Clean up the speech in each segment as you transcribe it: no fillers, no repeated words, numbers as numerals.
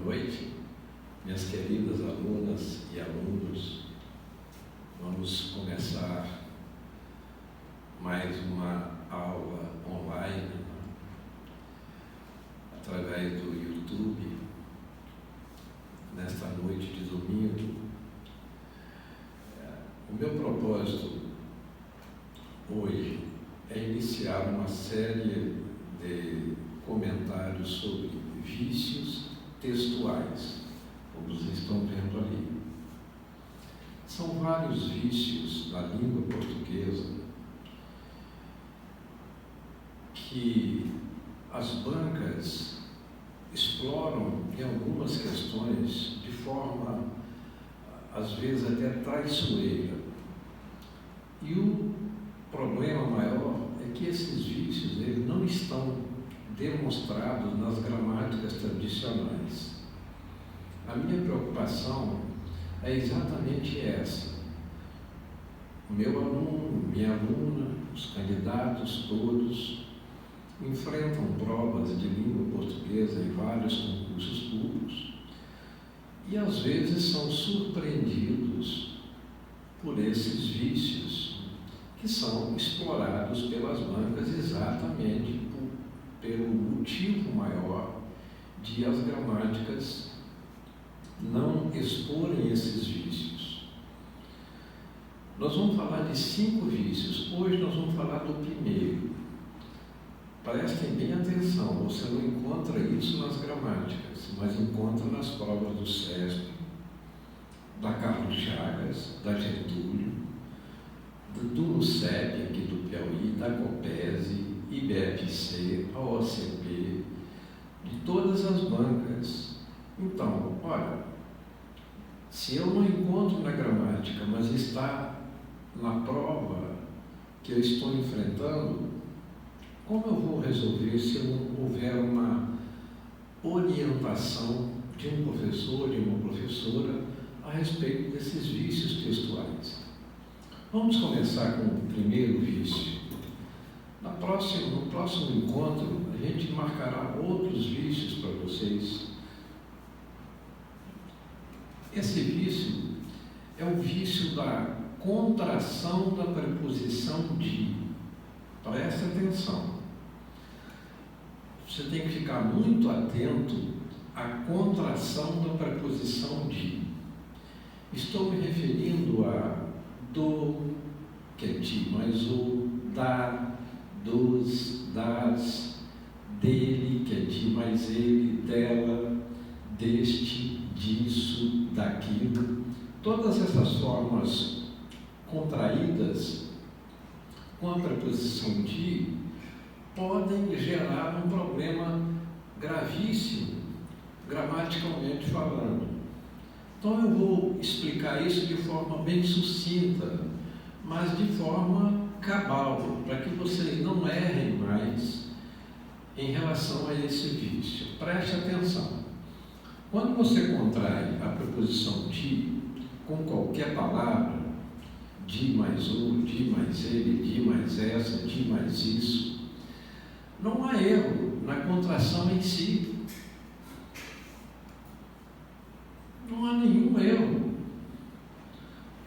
noite, minhas queridas alunas e alunos. Vamos começar mais uma aula online através do YouTube, nesta noite de domingo. O meu propósito hoje é iniciar uma série de comentários sobre vícios textuais, como vocês estão vendo ali. São vários vícios da língua portuguesa que as bancas exploram em algumas questões de forma, às vezes, até traiçoeira. E o problema maior é que esses vícios eles não estão demonstrados nas gramáticas tradicionais. A minha preocupação é exatamente essa. O meu aluno, minha aluna, os candidatos todos enfrentam provas de língua portuguesa em vários concursos públicos e às vezes são surpreendidos por esses vícios que são explorados pelas bancas exatamente pelo motivo maior de as gramáticas não exporem esses vícios. Nós vamos falar de 5 vícios. Hoje nós vamos falar do primeiro. Prestem bem atenção, você não encontra isso nas gramáticas, mas encontra nas provas do SESP, da Carlos Chagas, da Getúlio, do NUCEP aqui do Piauí, da COPESE, IBFC, a OCP, de todas as bancas. Então, olha, se eu não encontro na gramática, mas está na prova que eu estou enfrentando, como eu vou resolver se não houver uma orientação de um professor, de uma professora, a respeito desses vícios textuais? Vamos começar com o primeiro vício. No próximo encontro, a gente marcará outros vícios para vocês. Esse vício é o vício da contração da preposição de. Preste atenção. Você tem que ficar muito atento à contração da preposição de. Estou me referindo a do, que é de mais o, da, dos, das, dele, que é de mais ele, dela, deste, disso, daquilo. Todas essas formas contraídas com a preposição de podem gerar um problema gravíssimo, gramaticalmente falando. Então eu vou explicar isso de forma bem sucinta, mas de forma cabal, para que vocês não errem mais em relação a esse vício. Preste atenção. Quando você contrai a preposição de com qualquer palavra, de mais o, de mais ele, de mais essa, de mais isso, não há erro na contração em si. Não há nenhum erro.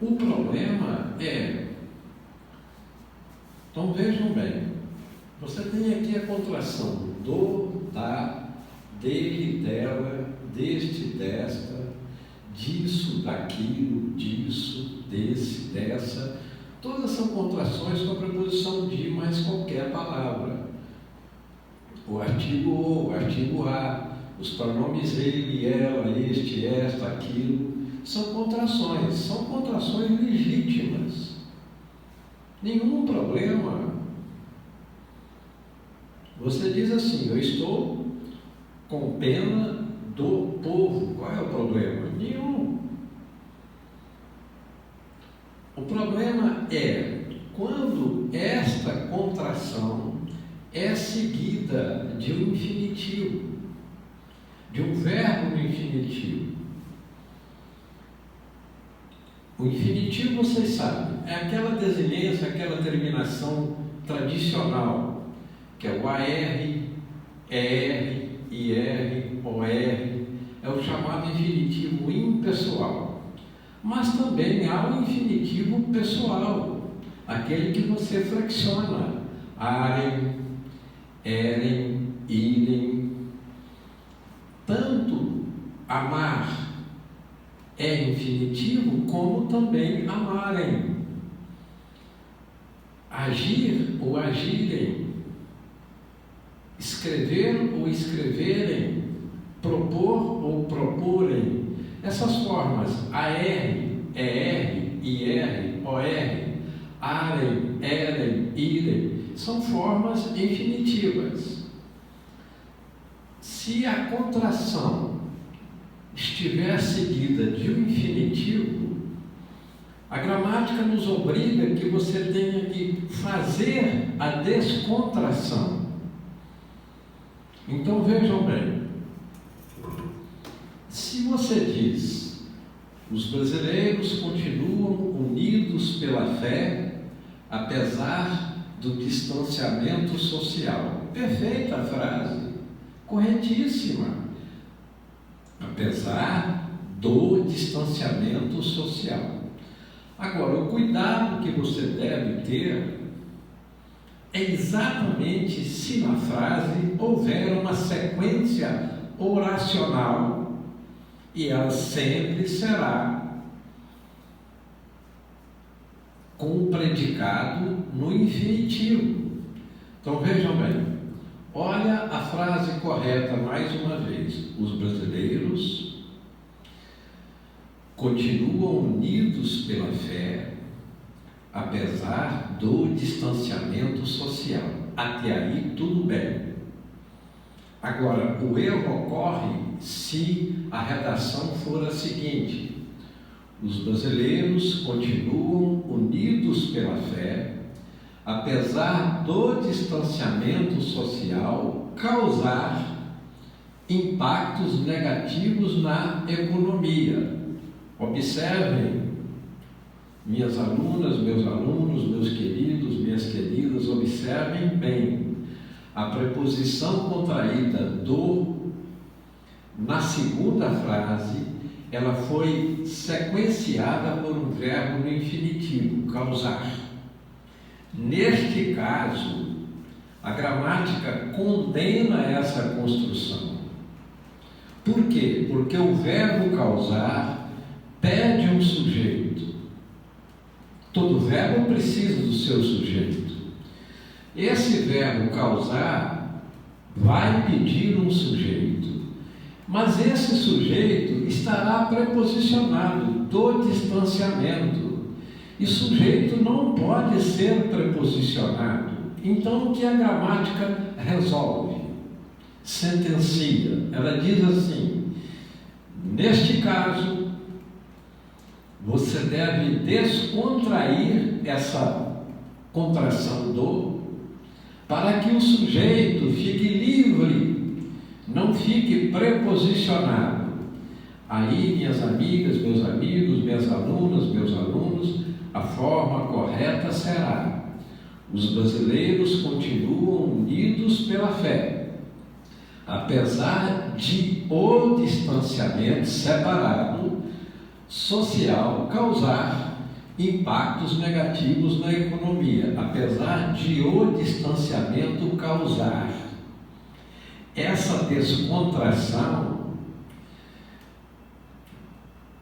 O problema é... Então vejam bem, você tem aqui a contração do, da, dele, dela, deste, desta, disso, daquilo, disso, desse, dessa. Todas são contrações com a preposição de mais qualquer palavra. O artigo o artigo a, os pronomes ele, ela, este, esta, aquilo, são contrações legítimas. Nenhum problema. Você diz assim: eu estou com pena do povo. Qual é o problema? Nenhum. O problema é quando esta contração é seguida de um infinitivo, de um verbo no infinitivo. O infinitivo, vocês sabem, é aquela desinência, aquela terminação tradicional, que é o AR, ER, IR, OR, é o chamado infinitivo impessoal. Mas também há o infinitivo pessoal, aquele que você flexiona. Arem, erem, irem. Tanto amar é infinitivo, como também amarem. Agir ou agirem. Escrever ou escreverem. Propor ou proporem. Essas formas, AR, ER, IR, OR, arem, erem, irem, são formas infinitivas. Se a contração estiver seguida de um infinitivo, a gramática nos obriga que você tenha que fazer a descontração. Então vejam bem, se você diz, os brasileiros continuam unidos pela fé, apesar do distanciamento social. Perfeita frase, corretíssima. Apesar do distanciamento social. Agora, o cuidado que você deve ter é exatamente se na frase houver uma sequência oracional, e ela sempre será com o predicado no infinitivo. Então vejam bem, olha a frase correta mais uma vez. Os brasileiros continuam unidos pela fé, apesar do distanciamento social. Até aí tudo bem. Agora, o erro ocorre se a redação for a seguinte: os brasileiros continuam unidos pela fé, apesar do distanciamento social causar impactos negativos na economia. Observem, minhas alunas, meus alunos, meus queridos, minhas queridas, observem bem. A preposição contraída do, na segunda frase, ela foi sequenciada por um verbo no infinitivo, causar. Neste caso, a gramática condena essa construção. Por quê? Porque o verbo causar pede um sujeito. Todo verbo precisa do seu sujeito. Esse verbo causar vai pedir um sujeito, mas esse sujeito estará preposicionado do distanciamento, e sujeito não pode ser preposicionado. Então o que a gramática resolve? Sentencia. Ela diz assim: neste caso, você deve descontrair essa contração do, para que o sujeito fique livre, não fique preposicionado. Aí, minhas amigas, meus amigos, minhas alunas, meus alunos, a forma correta será: os brasileiros continuam unidos pela fé, apesar de o distanciamento separado social causar impactos negativos na economia, apesar de o distanciamento causar. Essa descontração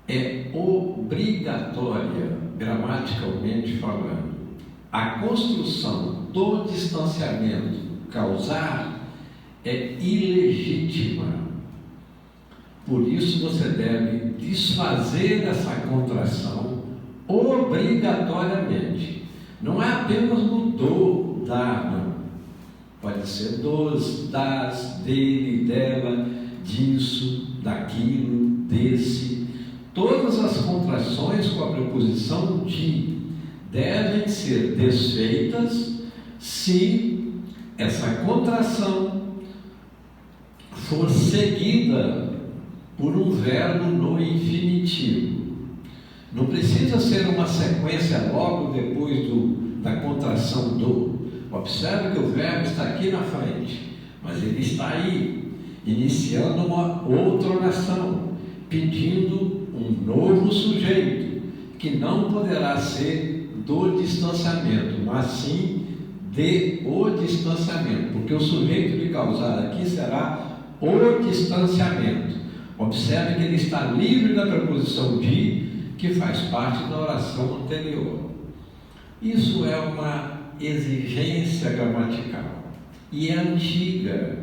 é obrigatória, gramaticalmente falando. A construção do distanciamento causar é ilegítima. Por isso você deve desfazer essa contração obrigatoriamente. Não é apenas no do, da, não. Pode ser dos, das, dele, dela, disso, daquilo, desse. Todas as contrações com a preposição de devem ser desfeitas se essa contração for seguida por um verbo no infinitivo. Não precisa ser uma sequência logo depois da contração do. Observe que o verbo está aqui na frente, mas ele está aí. iniciando uma outra oração, pedindo um novo sujeito, que não poderá ser do distanciamento, mas sim de o distanciamento, porque o sujeito de causar aqui será o distanciamento. Observe que ele está livre da preposição de, que faz parte da oração anterior. Isso é uma exigência gramatical e é antiga.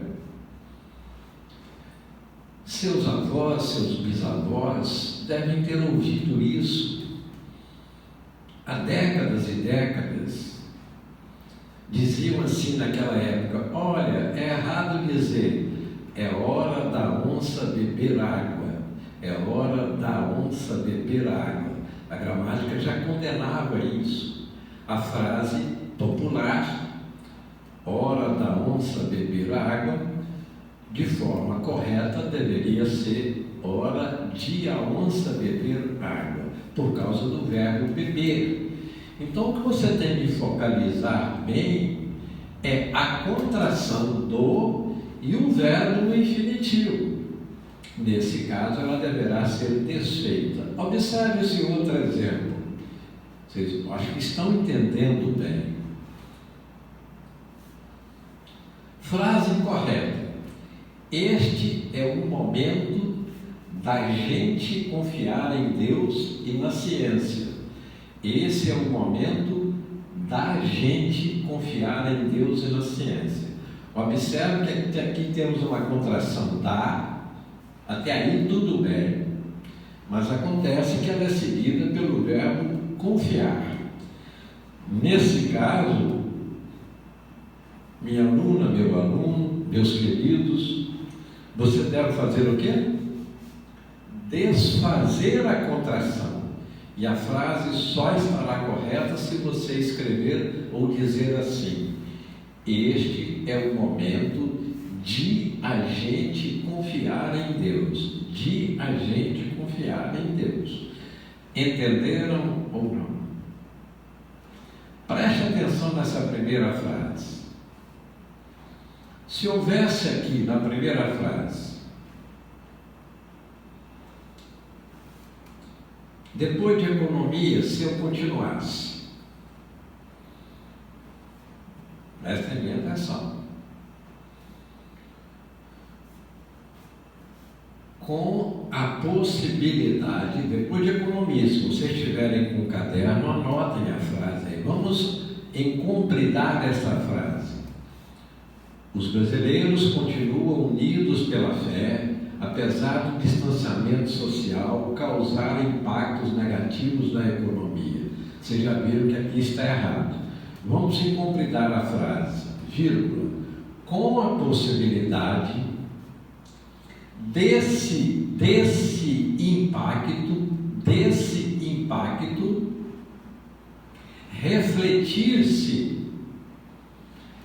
Seus avós, seus bisavós devem ter ouvido isso há décadas e décadas. Diziam assim naquela época: olha, é errado dizer é hora da onça beber água, é hora da onça beber água. A gramática já condenava isso. A frase popular, hora da onça beber água, de forma correta deveria ser hora de a onça beber água, por causa do verbo beber. Então o que você tem de focalizar bem é a contração do e o verbo no infinitivo. Nesse caso ela deverá ser desfeita. Observe esse outro exemplo. Vocês acho que estão entendendo bem. Frase correta: este é o momento da gente confiar em Deus e na ciência. Esse é o momento da gente confiar em Deus e na ciência. Observe que aqui temos uma contração da, até aí tudo bem, mas acontece que ela é seguida pelo verbo confiar. Nesse caso, minha aluna, meu aluno, meus queridos, você deve fazer o quê? Desfazer a contração. E a frase só estará correta se você escrever ou dizer assim: este é o momento de a gente confiar em Deus. De a gente confiar em Deus. Entenderam ou não? Preste atenção nessa primeira frase. Se houvesse aqui na primeira frase, depois de economia, se eu continuasse, presta bem atenção, com a possibilidade, depois de economia, se vocês estiverem com o caderno, anotem a frase aí. Vamos encompridar essa frase. Os brasileiros continuam unidos pela fé, apesar do distanciamento social causar impactos negativos na economia. Vocês já viram que aqui está errado. Vamos encompridar a frase, vírgula, com a possibilidade desse impacto refletir-se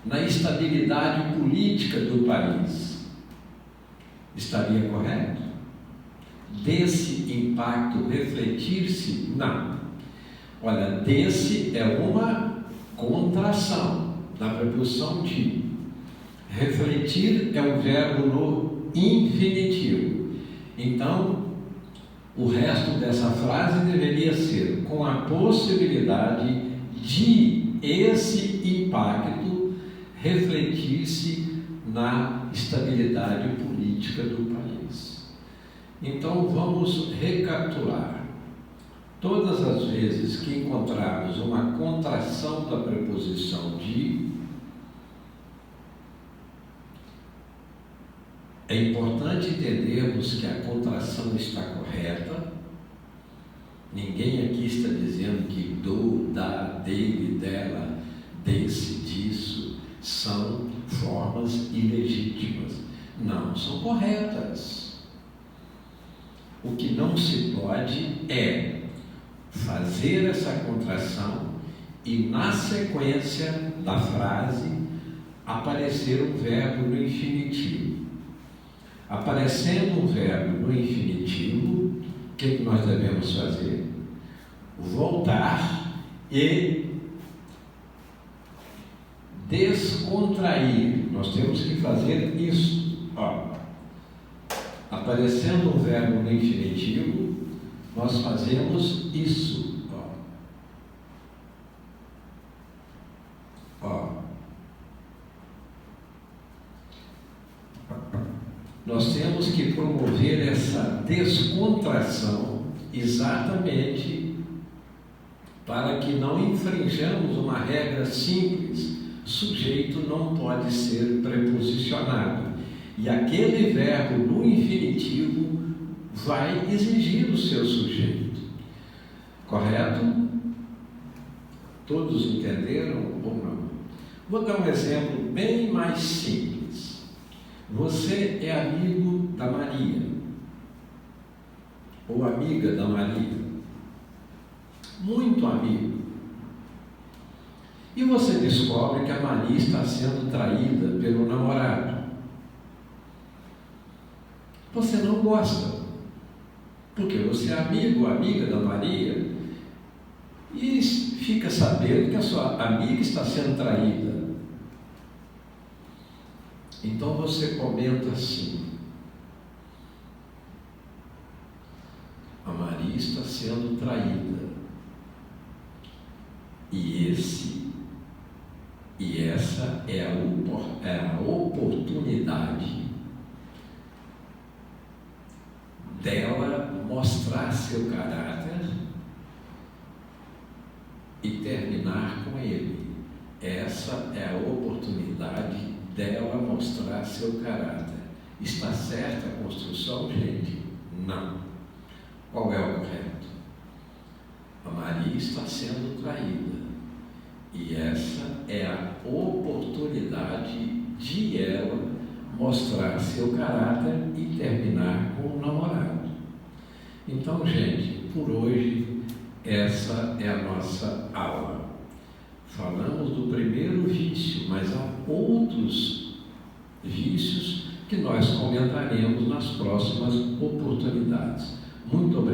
na estabilidade política do país. Estaria correto? Desse impacto refletir-se? Não. Olha, desse é uma contração da preposição de. Refletir é um verbo no infinitivo. Então, o resto dessa frase deveria ser com a possibilidade de esse impacto refletir-se na estabilidade política do país. Então, vamos recapitular. Todas as vezes que encontrarmos uma contração da preposição de, é importante entendermos que a contração está correta. Ninguém aqui está dizendo que do, da, dele, dela, desse, disso são formas ilegítimas. Não, são corretas. O que não se pode é fazer essa contração e na sequência da frase aparecer um verbo no infinitivo. Aparecendo um verbo no infinitivo, o que nós devemos fazer? Voltar e descontrair. Nós temos que fazer isso. aparecendo um verbo no infinitivo, nós fazemos isso. Nós temos que promover essa descontração exatamente para que não infringamos uma regra simples. Sujeito não pode ser preposicionado. E aquele verbo no infinitivo vai exigir o seu sujeito. Correto? Todos entenderam ou não? Vou dar um exemplo bem mais simples. Você é amigo da Maria, ou amiga da Maria, muito amigo. E você descobre que a Maria está sendo traída pelo namorado. Você não gosta, porque você é amigo ou amiga da Maria e fica sabendo que a sua amiga está sendo traída. Então você comenta assim: a Maria está sendo traída, e essa é a oportunidade dela mostrar seu caráter e terminar com ele. Essa é a oportunidade dela mostrar seu caráter. Está certa a construção, gente? Não. Qual é o correto? A Maria está sendo traída, e essa é a oportunidade de ela mostrar seu caráter e terminar com o namorado. Então, gente, por hoje, essa é a nossa aula. Falamos do primeiro vício, mas há outros vícios que nós comentaremos nas próximas oportunidades. Muito obrigado.